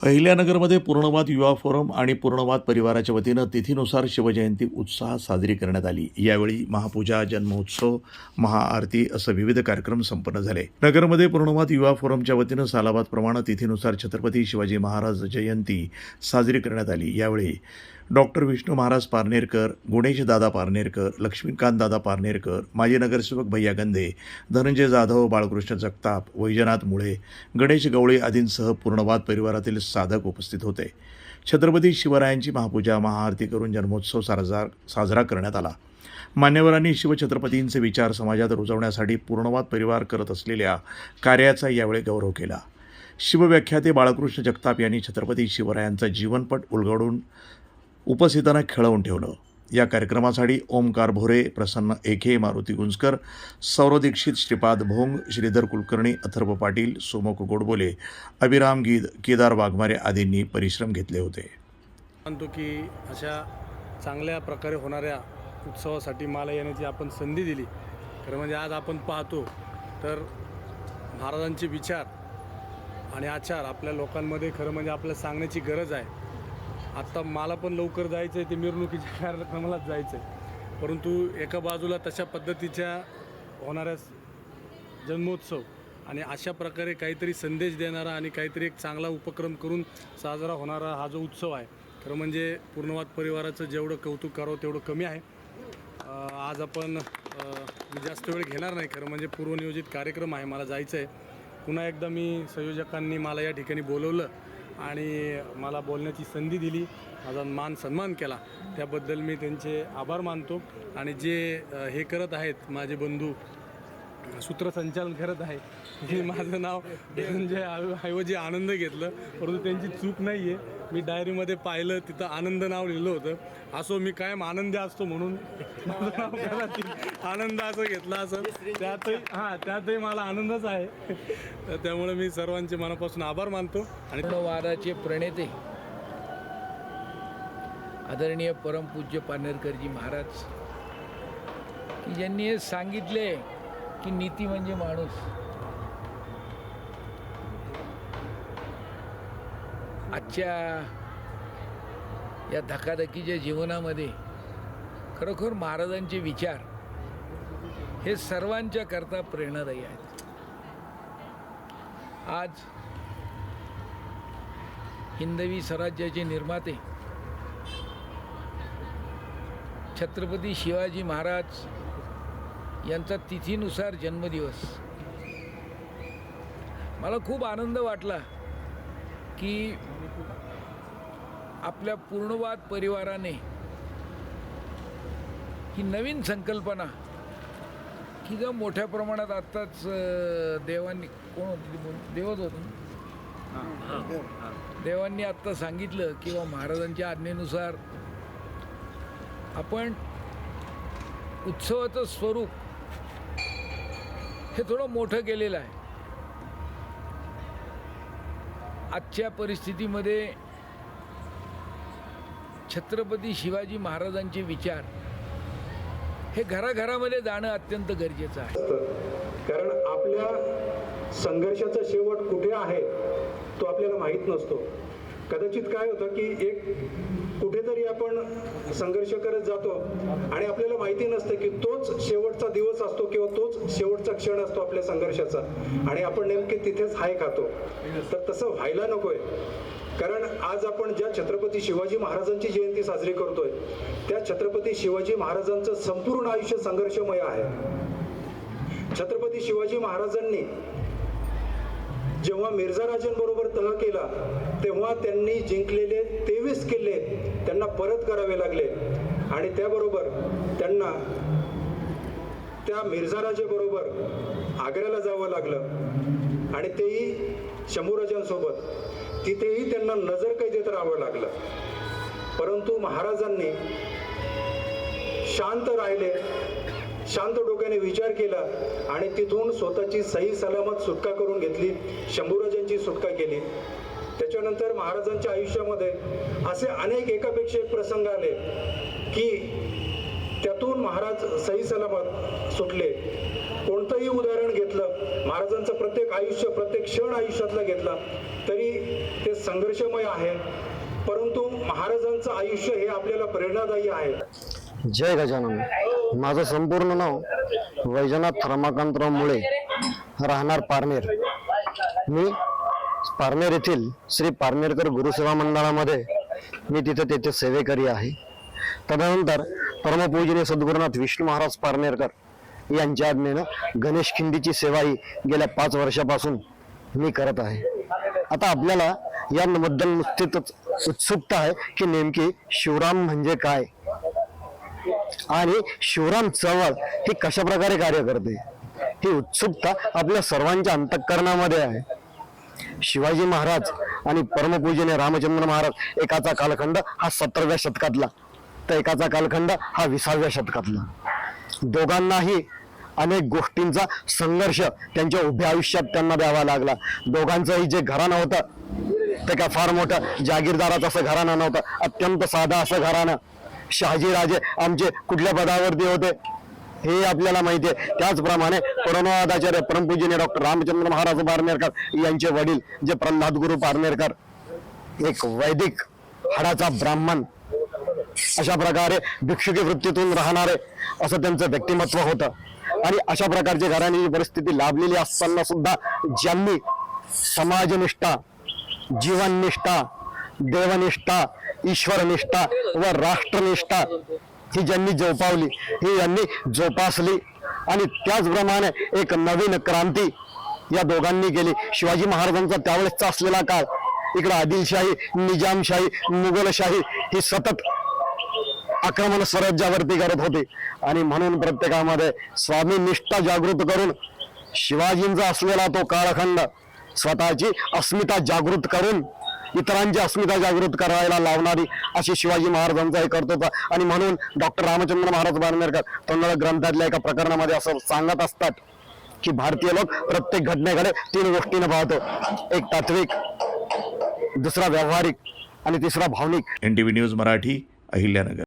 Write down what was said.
अहिल्यानगरमध्ये पूर्णवाद युवा फोरम आणि पूर्णवाद परिवाराच्या वतीनं तिथीनुसार शिवजयंती उत्साहात साजरी करण्यात आली। यावेळी महापूजा, जन्मोत्सव, महाआरती असं विविध कार्यक्रम संपन्न झाले। नगरमध्ये पूर्णवाद युवा फोरमच्या वतीनं सालाबादप्रमाणे तिथीनुसार छत्रपती शिवाजी महाराज जयंती साजरी करण्यात आली। यावेळी डॉक्टर विष्णू महाराज पारनेरकर, गुणेश दादा पारनेरकर, लक्ष्मीकांत दादा पारनेरकर, माजी नगरसेवक भैया गंधे, धनंजय जाधव, बाळकृष्ण जगताप, वैजनाथ मुळे, गणेश गवळे आदींसह पूर्णवाद परिवारातील साधक उपस्थित होते। छत्रपती शिवरायांची महापूजा, महाआरती करून जन्मोत्सव साजरा करण्यात आला। मान्यवरांनी शिवछत्रपतींचे विचार समाजात रुजवण्यासाठी पूर्णवाद परिवार करत असलेल्या कार्याचा यावेळी गौरव केला। शिवव्याख्याते बाळकृष्ण जगताप यांनी छत्रपती शिवरायांचा जीवनपट उलगडून उपस्थितांना खेळवून ठेवलं। या कार्यक्रमासाठी ओमकार भोरे, प्रसन्न एके, मारुती गुंजकर, सौरव दीक्षित, श्रीपाद भोंग, श्रीधर कुलकर्णी, अथर्व पाटील, सोमक गोडबोले, अभिराम गीद, केदार वाघमारे आदींनी परिश्रम घेतले होते। मानतो की अशा चांगल्या प्रकारे होणाऱ्या उत्सवासाठी मला येण्याची आपण संधी दिली। खरं म्हणजे आज आपण पाहतो तर महाराजांचे विचार आणि आचार आपल्या लोकांमध्ये खरं म्हणजे आपल्याला सांगण्याची गरज आहे। आत्ता मला पण लवकर जायचं आहे, ते मिरवणुकीच्या कार्यक्रमालाच जायचं आहे, परंतु एका बाजूला तशा पद्धतीच्या होणाऱ्या जन्मोत्सव आणि अशा प्रकारे काहीतरी संदेश देणारा आणि काहीतरी एक चांगला उपक्रम करून साजरा होणारा हा जो उत्सव आहे, खरं म्हणजे पूर्णवाद परिवाराचं जेवढं कौतुक करावं तेवढं कमी आहे। आज आपण जास्त वेळ घेणार नाही, खरं म्हणजे पूर्वनियोजित कार्यक्रम आहे, मला जायचं आहे। पुन्हा एकदा मी संयोजकांनी मला या ठिकाणी बोलवलं आणि मला बोलण्याची संधी दिली, माझा मान सन्मान केला, त्याबद्दल मी त्यांचे आभार मानतो। आणि जे हे करत आहेत माझे बंधू, सूत्रसंचालन करत आहे, मी माझं नाव धनंजय ऐवजी आनंद घेतलं, परंतु त्यांची चूक नाही आहे। मी डायरीमध्ये पाहिलं, तिथं आनंद नाव लिहिलं होतं। असो, मी कायम आनंदी असतो म्हणून माझं नाव घरातील आनंद असं घेतलं असं, त्यातही मला आनंदच आहे। त्यामुळे मी सर्वांचे मनापासून आभार मानतो। आणि पूर्णवादाचे प्रणेते आदरणीय परमपूज्य पारनेरकरजी महाराज की ज्यांनी हे सांगितले की नीती म्हणजे माणूस। आजच्या या धकाधकीच्या जीवनामध्ये खरोखर महाराजांचे विचार हे सर्वांच्या करता प्रेरणादायी आहेत। आज हिंदवी स्वराज्याचे निर्माते छत्रपती शिवाजी महाराज यांचा तिथीनुसार जन्मदिवस। मला खूप आनंद वाटला की आपल्या पूर्णवाद परिवाराने ही नवीन संकल्पना की जो मोठ्या प्रमाणात आत्ताच देवांनी कोण होते, देवच होतं, देवांनी आत्ता सांगितलं किंवा महाराजांच्या आज्ञेनुसार आपण उत्सवाचं स्वरूप हे थोडं मोठं केलेलं आहे। आजच्या परिस्थितीमध्ये छत्रपती शिवाजी महाराजांचे विचार हे घराघरामध्ये जाणं अत्यंत गरजेचं आहे। कारण आपल्या संघर्षाचा शेवट कुठे आहे तो आपल्याला माहीत नसतो। कदाचित काय होतं की एक कुठेतरी आपण संघर्ष करत जातो आणि आपल्याला माहिती नसतं की तोच शेवटचा दिवस असतो किंवा तोच शेवटचा क्षण असतो आपल्या संघर्षाचा, आणि आपण नेमके तिथेच हाय खातो। तर तसं व्हायला नकोय, कारण आज आपण ज्या छत्रपती शिवाजी महाराजांची जयंती साजरी करतोय त्या छत्रपती शिवाजी महाराजांचं संपूर्ण आयुष्य संघर्षमय आहे। छत्रपती शिवाजी महाराजांनी जेव्हा मिर्झा राजांबरोबर तह केला तेव्हा त्यांनी जिंकलेले 23 किल्ले त्यांना परत करावे लागले, आणि त्याबरोबर त्यांना त्या मिर्झा राजेबरोबर आग्र्याला जावं लागलं, आणि तेही शंभूराजांसोबत। तिथेही त्यांना नजरकैदेत राहावं लागलं, परंतु महाराजांनी शांत राहिले, शांत डोक्याने विचार केला आणि तिथून स्वतःची सही सलामत सुटका करून घेतली, शंभूराजांची सुटका केली। त्याच्यानंतर महाराजांच्या आयुष्यामध्ये असे अनेक एकापेक्षा एक प्रसंग आले की त्यातून महाराज सही सलामत सुटले। कोणतंही उदाहरण घेतलं, महाराजांचं प्रत्येक आयुष्य, प्रत्येक क्षण आयुष्यातला घेतला तरी ते संघर्षमय आहे, परंतु महाराजांचं आयुष्य हे आपल्याला प्रेरणादायी आहे. जय गजानन. माझं संपूर्ण नाव वैजनाथ रमाकांतराव मुळे, राहणार पारनेर. मी पारनेर येथील श्री पारनेरकर गुरुसेवा मंडळामध्ये मी तिथे सेवेकरी आहे. तदनंतर परमपूजनीय सद्गुरुनाथ विष्णू महाराज पारनेरकर यांच्या आज्ञेनं गणेश खिंडीची सेवाही गेल्या 5 वर्षापासून मी करत आहे. आता आपल्याला याबद्दल नुसतीच उत्सुकता आहे की नेमकी शिवराम म्हणजे काय आणि शिवराम चळवळ ही कशा प्रकारे कार्य करते, ही उत्सुकता आपल्या सर्वांच्या अंतःकरणामध्ये आहे. शिवाजी महाराज आणि परमपूजनीय रामचंद्र महाराज एकाचा कालखंड हा 17व्या शतकातला, तर एकाचा कालखंड हा 20व्या शतकातला. दोघांनाही अनेक गोष्टींचा संघर्ष त्यांच्या उभ्या आयुष्यात त्यांना द्यावा लागला. दोघांचंही जे घराणं होतं ते काय फार मोठं जागीरदाराचं असं घराणं नव्हतं, अत्यंत साधा असं घराणं. शहाजीराजे आमचे कुठल्या पदावरती होते हे आपल्याला माहिती आहे. त्याचप्रमाणे पुराणवादाचार्य परमपूजनीय डॉक्टर रामचंद्र महाराज पारनेरकर यांचे वडील जे प्रल्हाद गुरु पारनेरकर, एक वैदिक हाडाचा ब्राह्मण, अशा प्रकारे भिक्षुकी वृत्तीतून राहणारे असं त्यांचं व्यक्तिमत्व होतं. आणि अशा प्रकारची घराण्याची परिस्थिती लाभलेली असताना सुद्धा ज्यांनी समाजनिष्ठा, जीवननिष्ठा, देवनिष्ठा, ईश्वरनिष्ठा व राष्ट्रनिष्ठा ही ज्यांनी जोपावली, ही यांनी जोपासली. आणि त्याचप्रमाणे एक नवीन क्रांती या दोघांनी केली. शिवाजी महाराजांचा त्यावेळेसचा असलेला काळ, इकडे आदिलशाही, निजामशाही, मुघलशाही ही सतत आक्रमण स्वराज्यावरती करत होते. आणि म्हणून प्रत्येकामध्ये स्वामी निष्ठा जागृत करून शिवाजींचा असलेला तो काळखंड स्वतःची अस्मिता जागृत करून इतरांची अस्मिता जागृत करायला लावणारी अशी शिवाजी महाराजांचा हे कर्तव्य. आणि म्हणून डॉक्टर रामचंद्र महाराज पारनेरकर तोंडाळ ग्रंथातल्या एका प्रकरणामध्ये असं सांगत असतात की भारतीय लोक प्रत्येक घटनेकडे 3 गोष्टीने पाहतो, एक तात्विक, दुसरा व्यावहारिक आणि तिसरा भावनिक. NTV news Marathi, Ahilyanagar.